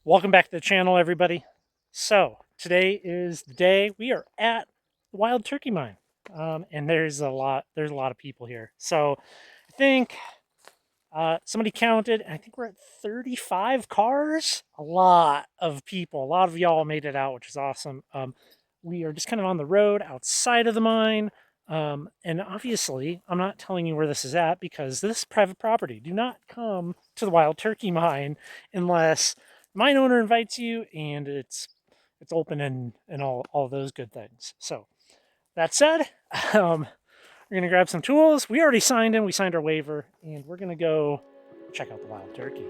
Welcome back to the channel, everybody. So today is the day we are at the wild turkey mine, and there's a lot of people here. So I think somebody counted, and I think we're at 35 cars. A lot of people, a lot of y'all made it out, which is awesome. We are just kind of on the road outside of the mine. And obviously, I'm not telling you where this is at because this is private property. Do not come to the wild turkey mine unless mine owner invites you and it's open and all those good things. So that said, we're gonna grab some tools. We already signed in. We signed our waiver, and we're gonna go check out the wild turkey.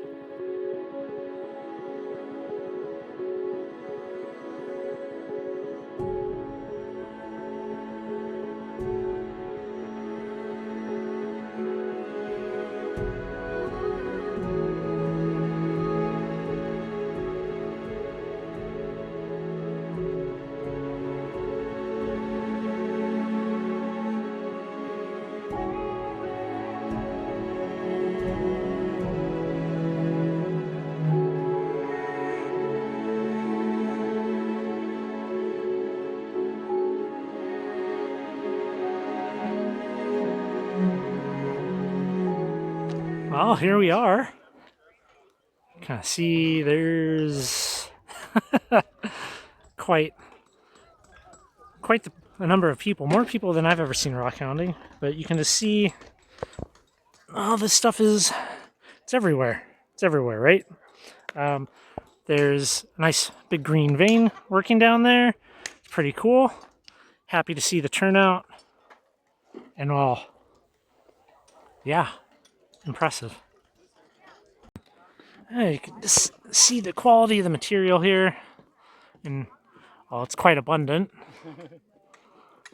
Well, here we are. Kind of see there's quite a number of people, more people than I've ever seen rockhounding. But you can just see, oh, this stuff it's everywhere. It's everywhere, right? There's a nice big green vein working down there. It's pretty cool. Happy to see the turnout. And well, yeah, impressive. You can just see the quality of the material here. And, well, it's quite abundant.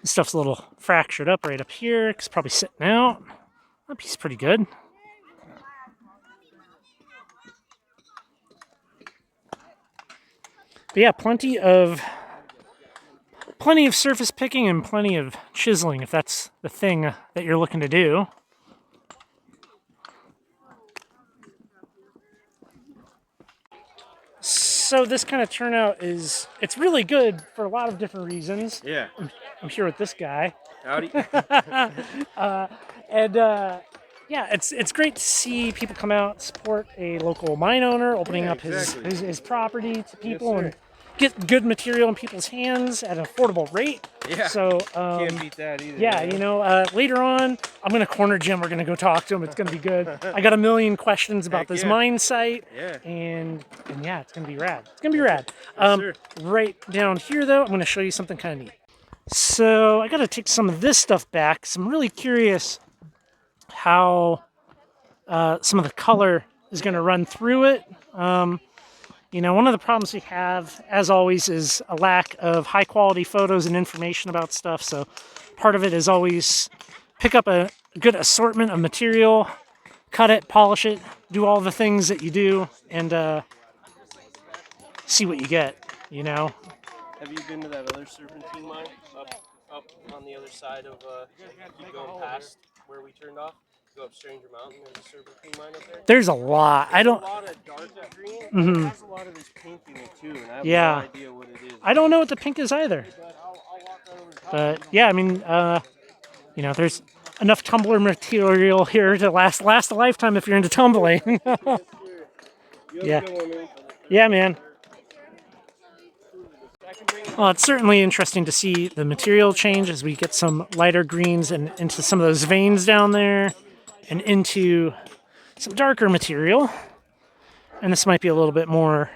This stuff's a little fractured up right up here. It's probably sitting out. That piece is pretty good. But yeah, plenty of surface picking and plenty of chiseling if that's the thing that you're looking to do. So this kind of turnout it's really good for a lot of different reasons. Yeah. I'm sure with this guy. Howdy. Yeah, it's great to see people come out, support a local mine owner, opening up exactly. his property to people, Yes, and get good material in people's hands at an affordable rate. Yeah. So Can't beat that either. yeah, you know, later on, I'm gonna corner Jim. We're gonna go talk to him. It's gonna be good. I got a million questions about this mine site. Yeah. And yeah, it's gonna be rad. It's gonna be rad. Yes, Right down here, though, I'm gonna show you something kind of neat. So I gotta take some of this stuff back. So I'm really curious how some of the color is gonna run through it. You know, one of the problems we have, as always, is a lack of high quality photos and information about stuff. So part of it is always pick up a good assortment of material, cut it, polish it, do all the things that you do, and see what you get, you know? Have you been to that other Serpentine mine up on the other side of, keep going past where we turned off? Go up Stranger Mountain, there's a Serpentine mine up there? There's a lot. There's a lot of dark green, and it has a lot of this pink in it too, and I have no idea what it is. I don't know what the pink is either. But yeah, I mean, you know, there's enough tumbler material here to last a lifetime if you're into tumbling. Yeah. Yeah, man. Well, it's certainly interesting to see the material change as we get some lighter greens and into some of those veins down there and into some darker material. And this might be a little bit more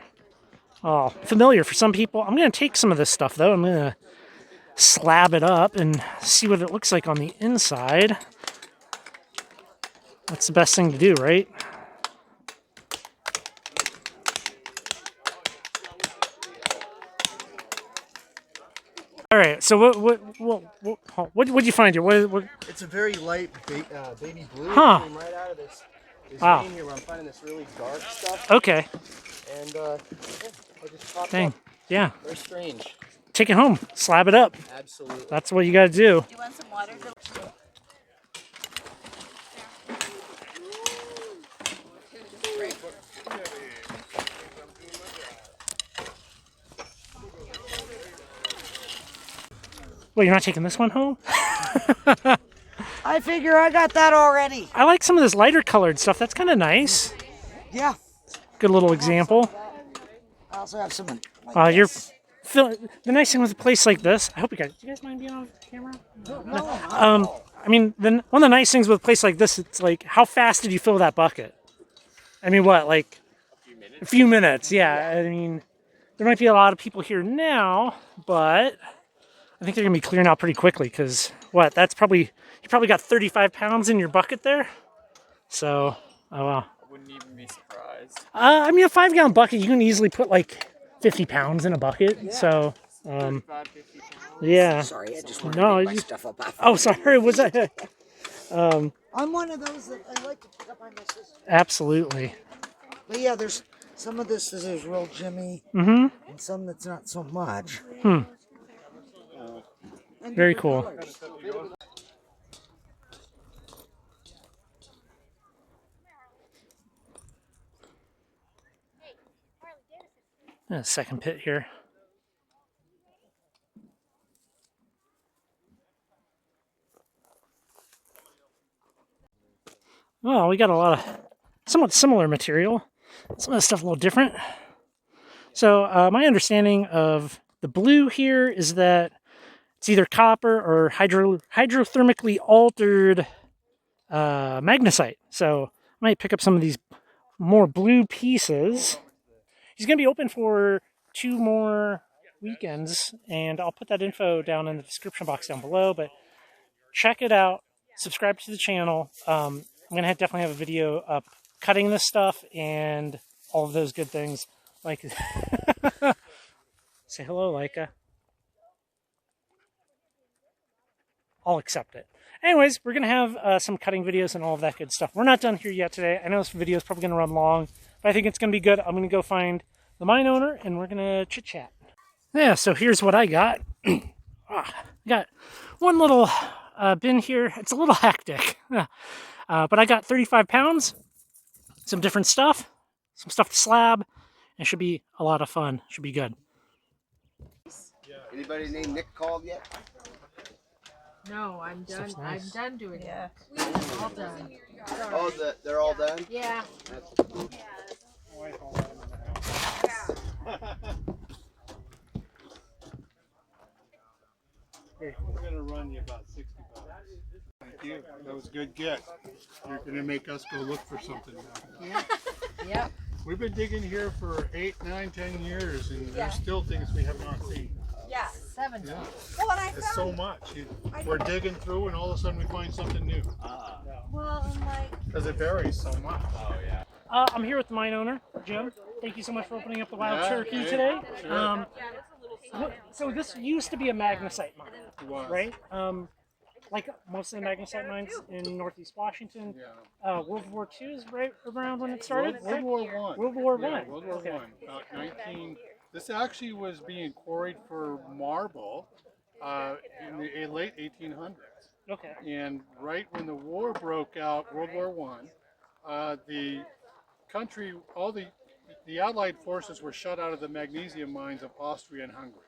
familiar for some people. I'm going to take some of this stuff, though. I'm going to slab it up and see what it looks like on the inside. That's the best thing to do, right? All right. So what did you find here? What? It's a very light baby blue. Huh. Came right out of this Wow. vein here where I'm finding this really dark stuff. Okay. And yeah, I just popped Dang. up. Yeah. Very strange. Take it home. Slab it up. Absolutely. That's what you got to do. Do you want some water? Well, you're not taking this one home? I figure I got that already. I like some of this lighter colored stuff. That's kind of nice. Yeah. Good little example. I also have some. You're the nice thing with a place like this. I hope you guys. Do you guys mind being on camera? No. I mean, one of the nice things with a place like this, it's like, how fast did you fill that bucket? I mean, what, like a few minutes? Yeah. I mean, there might be a lot of people here now, but I think they're gonna be clearing out pretty quickly because what? That's probably you probably got 35 pounds in your bucket there. So, oh wow. I wouldn't even be surprised. I mean, a 5-gallon bucket, you can easily put like 50 pounds in a bucket. Yeah. So, 35, 50 pounds. yeah. Sorry, I just want to No, make my you- stuff up after. Oh, sorry. Was that? I'm one of those that I like to pick up my missus. Absolutely. But yeah, there's some of this is real Jimmy, Mm-hmm. and some that's not so much. Hmm. And Very different cool. colors. A second pit here. Well, we got a lot of somewhat similar material. Some of the stuff a little different. So my understanding of the blue here is that it's either copper or hydrothermically altered magnesite. So I might pick up some of these more blue pieces. He's going to be open for 2 more weekends, and I'll put that info down in the description box down below, but check it out. Subscribe to the channel. I'm going to definitely have a video up cutting this stuff and all of those good things. Like, say hello, Leica. I'll accept it. Anyways, we're going to have some cutting videos and all of that good stuff. We're not done here yet today. I know this video is probably going to run long, but I think it's going to be good. I'm going to go find the mine owner, and we're going to chit-chat. Yeah, so here's what I got. I got one little bin here. It's a little hectic, but I got 35 pounds, some different stuff, some stuff to slab, and it should be a lot of fun. Should be good. Anybody named Nick called yet? No, I'm done. Stuff's nice. I'm done doing that. All done. Oh, they're all done? Yeah. We're gonna run you about 60 bucks. Thank you. That was a good get. You're gonna make us go look for something now. Yeah. Yep. We've been digging here for 8, 9, 10 years, and there's still things we have not seen. Yeah. 7. Yeah, Well, and I it's so found, much. We're digging through, and all of a sudden we find something new well, and like, because it varies so much. I'm here with the mine owner, Jim. Thank you so much for opening up the Wild Yeah, Turkey hey, today. sure. So this used to be a magnesite mine, It was. right? Like most of the magnesite mines in Northeast Washington. Yeah. World War II is right around when it started. World War One. World War Yeah, One. World War Okay. One. About 19. This actually was being quarried for marble in the late 1800s. Okay. And right when the war broke out, World War One, the country, all the Allied forces were shut out of the magnesium mines of Austria and Hungary.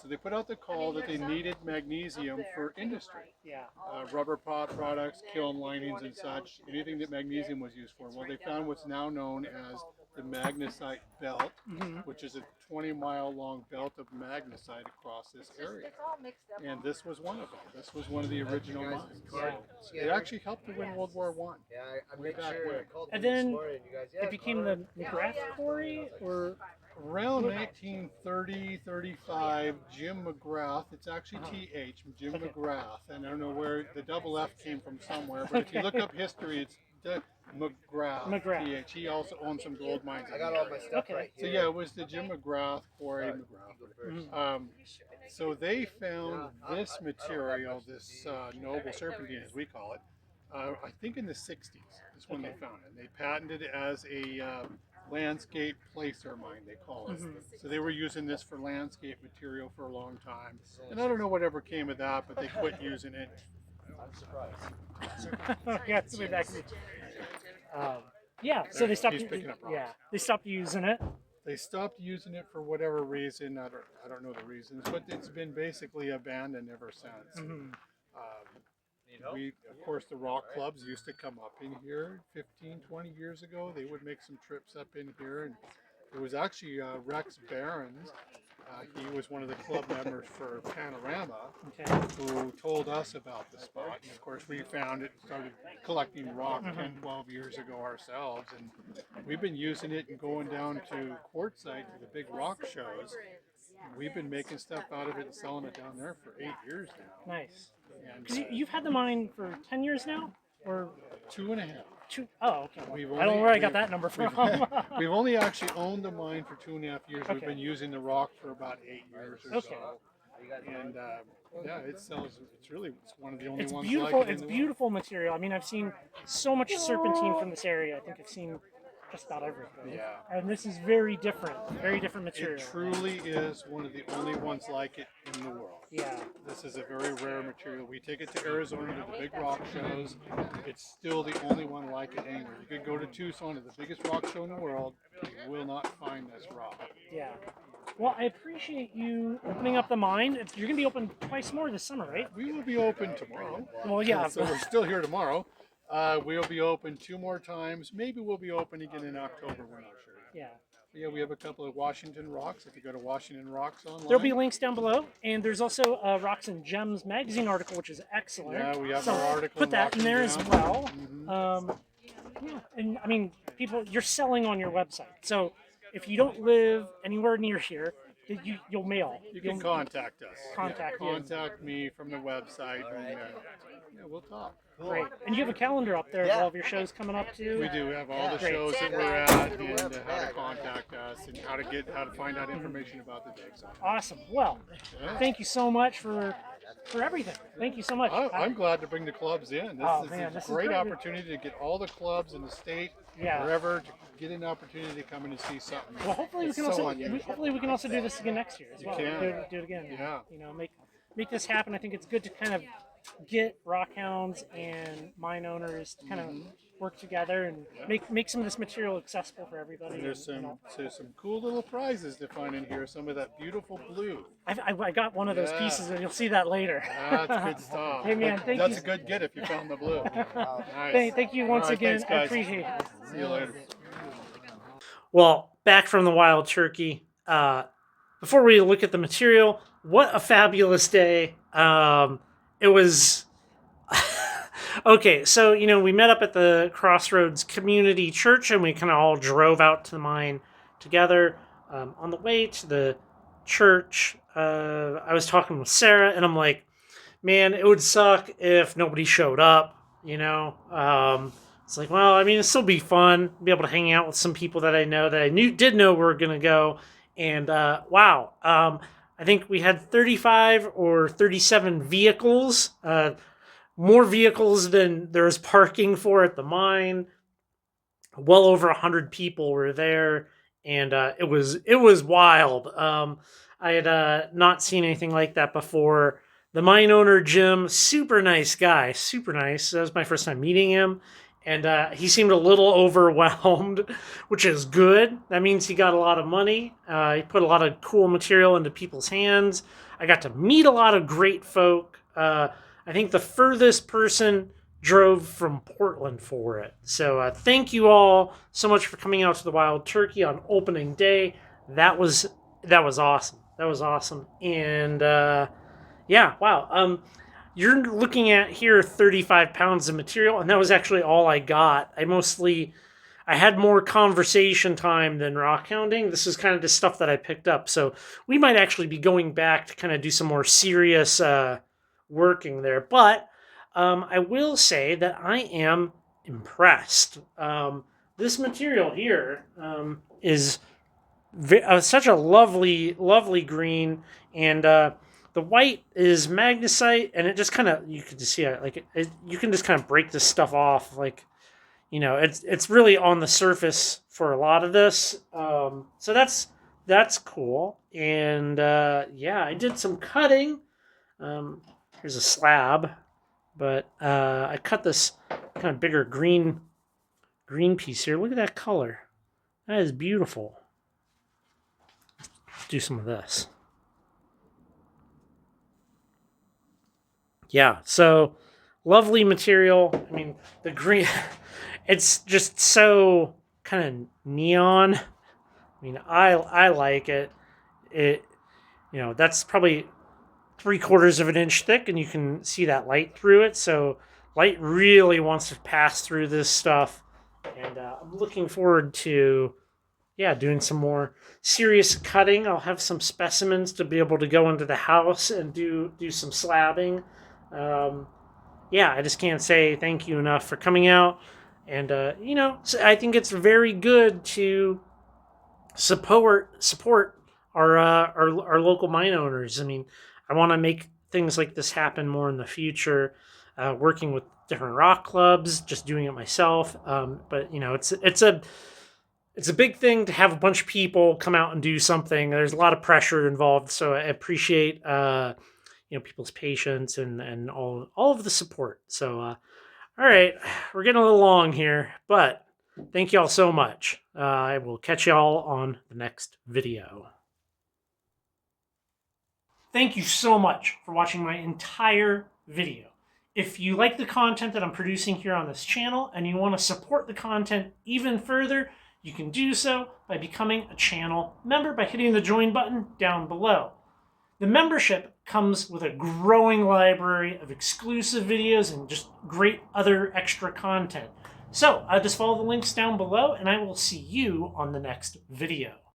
So they put out the call that they needed magnesium for industry, Yeah. rubber products, kiln linings and such, anything that magnesium was used for. Well, they found what's now known as the magnesite belt, which is a 20-mile long belt of magnesite across this area. It's all mixed up. And this was one of them. This was one of the original mines. So it actually helped to win World War One. Yeah, I Way made back sure when. I called And them then this morning. You guys, yeah, It became the McGrath quarry, or Around 1930, 35, Jim McGrath, it's actually TH, Jim McGrath, and I don't know where the double F came from somewhere, but if you look up history, it's McGrath, TH. He also owned some gold mines. I got all my stuff Okay. right So here. yeah, it was the Jim McGrath quarry, so they found this material, this noble serpentine, as we call it, I think in the 60s is when they found it. They patented it as a landscape placer mine, they call it. So they were using this for landscape material for a long time. And I don't know whatever came of that, but they quit using it. I'm surprised. yeah, it's way back. Yeah, so they stopped. He's picking up rocks. Yeah, they stopped using it. They stopped using it for whatever reason. I don't know the reasons, but it's been basically abandoned ever since. Mhm. Of course, the rock clubs used to come up in here 15, 20 years ago. They would make some trips up in here, and it was actually Rex Barons. He was one of the club members for Panorama, Okay. who told us about the spot. And of course, we found it, started collecting rock 10, 12 years ago ourselves, and we've been using it and going down to Quartzsite to the big rock shows. We've been making stuff out of it and selling it down there for 8 years now. Nice. And 'Cause you've had the mine for 10 years now, or 2.5. two? Oh, okay. We've I don't know only- where I got we've- that number from. We've only actually owned the mine for 2.5 years. We've Okay. been using the rock for about 8 years or Okay. so. And yeah, it sells. It's one of the only It's ones beautiful. like it in It's the beautiful material. I mean, I've seen so much serpentine from this area. I think I've seen just about everything. world. Yeah. And this is very different material. It truly is one of the only ones like it in the world. Yeah. This is a very rare material. We take it to Arizona to the big rock shows. It's still the only one like it anywhere. You could go to Tucson to the biggest rock show in the world. You will not find this rock. Yeah. Well, I appreciate you opening up the mine. You're going to be open twice more this summer, right? We will be open tomorrow. Well, yeah. So we're still here tomorrow. We'll be open 2 more times. Maybe we'll be open again in October. We're not sure. Yeah. Yeah, we have a couple of Washington Rocks. If you go to Washington Rocks online. There'll be links down below, and there's also a Rocks and Gems magazine article, which is excellent. Yeah, we have so our article. put that in there as Gems. well. Mhm. Yeah, and I mean, people, you're selling on your website, so if you don't live anywhere near here, you'll mail. You can You'll- contact us. Contact you. Contact me from the website, and yeah, we'll talk. Great. And you have a calendar up there of all of your shows coming up too. We do have all the Great. shows that we're at, and how to contact us, and how to find out information about the dig zone. Awesome. Well, Yeah. thank you so much for everything. Thank you so much. I'm glad to bring the clubs in. This Oh, is man, a this is great great. opportunity to get all the clubs in the state, Yeah. wherever, to get an opportunity to come in and see something. Well, hopefully we It's can so also unusual. hopefully we can also do this again next year as well. can. Do it again. Yeah. You know, make this happen. I think it's good to kind of get rockhounds and mine owners to kind of work together and make some of this material accessible for everybody. And there's and all. some cool little prizes to find in here. Some of that beautiful blue. I got one of those Yeah. pieces, and you'll see that later. That's good stuff. Hey, man, thank That's you. a good get if you found the blue. Nice. Thank you once All right, again. thanks, I guys. appreciate it. See you later. Well, back from the wild turkey. Before we look at the material, what a fabulous day. It was okay. So, we met up at the Crossroads Community Church and we kind of all drove out to the mine together. On the way to the church, I was talking with Sarah and I'm like, man, it would suck if nobody showed up, It's like, well, I mean, it'd still be fun, be able to hang out with some people that I know that I did know were going to go. And wow, I think we had 35 or 37 vehicles, more vehicles than there's parking for at the mine. Well over 100 people were there, and it was wild. I had not seen anything like that before. The mine owner, Jim, super nice guy, super nice. That was my first time meeting him. And he seemed a little overwhelmed, which is good. That means he got a lot of money. He put a lot of cool material into people's hands. I got to meet a lot of great folk. I think the furthest person drove from Portland for it. So thank you all so much for coming out to the Wild Turkey on opening day. That was awesome. That was awesome. And yeah, wow. You're looking at here 35 pounds of material, and that was actually all I got. I had more conversation time than rockhounding. This is kind of the stuff that I picked up. So we might actually be going back to kind of do some more serious working there. But I will say that I am impressed. This material here is such a lovely, lovely green, and the white is magnesite, and it just kind of, you can just see it, you can just kind of break this stuff off, it's really on the surface for a lot of this. So that's cool. And yeah, I did some cutting. Here's a slab, but I cut this kind of bigger green piece here. Look at that color. That is beautiful. do some of this. Yeah, so lovely material. I mean, the green, it's just so kind of neon. I mean, I like it. It, that's probably 3/4 of an inch thick, and you can see that light through it. So light really wants to pass through this stuff, and I'm looking forward to, doing some more serious cutting. I'll have some specimens to be able to go into the house and do some slabbing. I just can't say thank you enough for coming out. And I think it's very good to support our local mine owners. I mean, I want to make things like this happen more in the future. Working with different rock clubs, just doing it myself. But it's a big thing to have a bunch of people come out and do something. There's a lot of pressure involved, so I appreciate people's patience and all of the support. So all right, we're getting a little long here, but thank you all so much. I will catch y'all on the next video. Thank you so much for watching my entire video. If you like the content that I'm producing here on this channel and you want to support the content even further, you can do so by becoming a channel member by hitting the join button down below. The membership comes with a growing library of exclusive videos and just great other extra content. So just follow the links down below and I will see you on the next video.